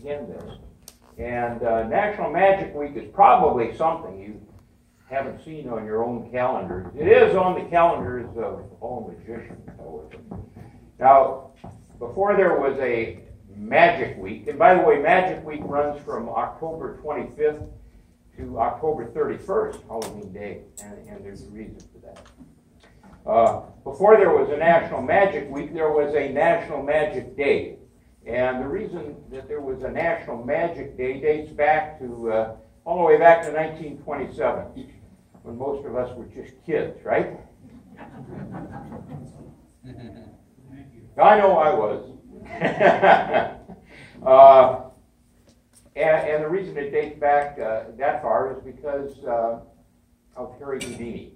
attend this. And National Magic Week is probably something you haven't seen on your own calendars. It is on the calendars of all magicians, however. Now, before there was a Magic Week, and by the way, Magic Week runs from October 25th to October 31st, Halloween Day, and there's a reason for that. Before there was a National Magic Week, there was a National Magic Day. And the reason that there was a National Magic Day dates back to all the way back to 1927, when most of us were just kids, right? I know I was. And the reason it dates back that far is because of Harry Houdini.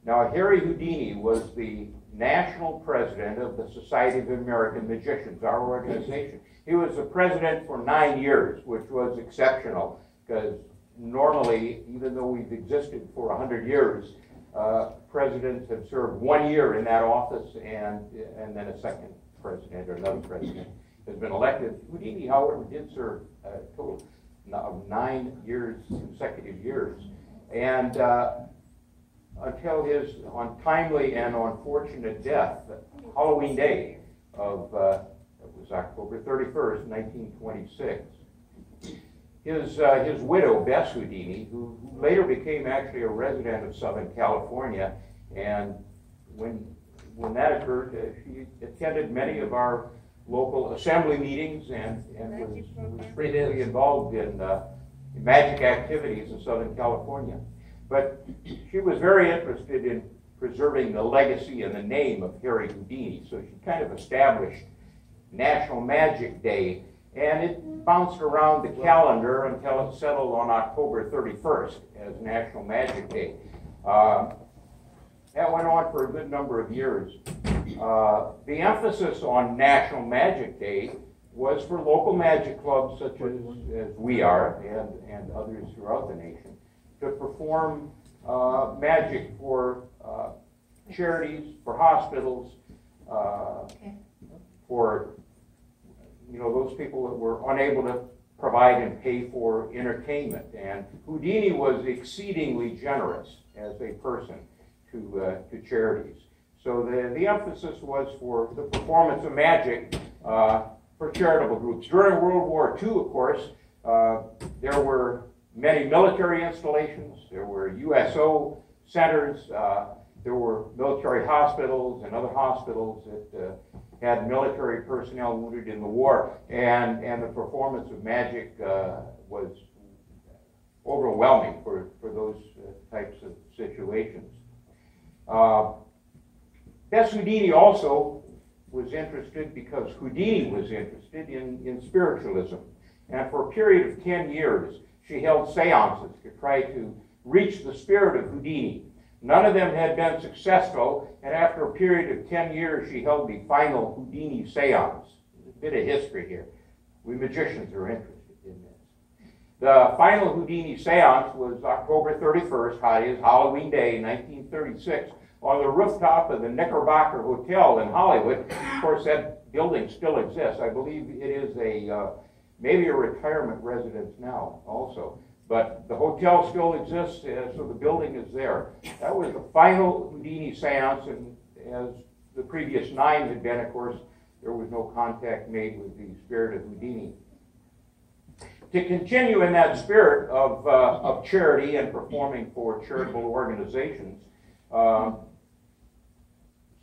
Now, Harry Houdini was the national president of the Society of American Magicians, our organization. He was the president for 9 years, which was exceptional, because normally, even though we've existed for 100 years, presidents have served 1 year in that office, and then a second president or another president has been elected. Houdini, however, did serve a total of 9 years, consecutive years. And until his untimely and unfortunate death, Halloween Day of, it was October 31st, 1926. His widow, Bess Houdini, who later became actually a resident of Southern California, and when that occurred, she attended many of our local assembly meetings and was frequently involved in magic activities in Southern California. But she was very interested in preserving the legacy and the name of Harry Houdini, so she kind of established National Magic Day, and it bounced around the calendar until it settled on October 31st as National Magic Day. That went on for a good number of years. The emphasis on National Magic Day was for local magic clubs such as we are and others throughout the nation to perform magic for charities, for hospitals, for those people that were unable to provide and pay for entertainment. And Houdini was exceedingly generous as a person to charities. So the emphasis was for the performance of magic for charitable groups. During World War II, of course, there were many military installations, there were USO centers, there were military hospitals and other hospitals that had military personnel wounded in the war, and the performance of magic was overwhelming for those types of situations. Bess Houdini also was interested because Houdini was interested in spiritualism. And for a period of 10 years, she held seances to try to reach the spirit of Houdini. None of them had been successful, and after a period of 10 years, she held the final Houdini seance. There's a bit of history here. We magicians are interested in this. The final Houdini seance was October 31st, Halloween Day, 1936, on the rooftop of the Knickerbocker Hotel in Hollywood. Of course, that building still exists. I believe it is maybe a retirement residence now also. But the hotel still exists, so the building is there. That was the final Houdini seance, and as the previous 9 had been, of course, there was no contact made with the spirit of Houdini. To continue in that spirit of charity and performing for charitable organizations,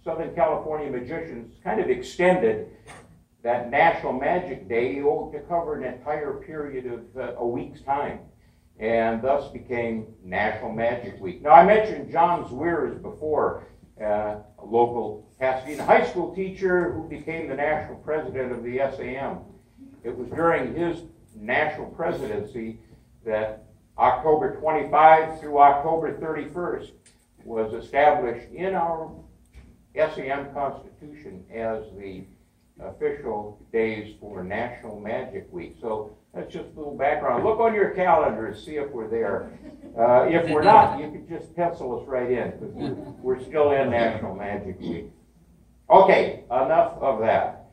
Southern California magicians kind of extended that National Magic Day to cover an entire period of a week's time, and thus became National Magic Week. Now, I mentioned John Zweers before, a local Pasadena high school teacher who became the national president of the S.A.M. It was during his national presidency that October 25 through October 31st was established in our S.A.M. Constitution as the official days for National Magic Week. So that's just a little background. Look on your calendar and see if we're there. If we're not, you can just pencil us right in, because we're still in National Magic Week. Okay, enough of that.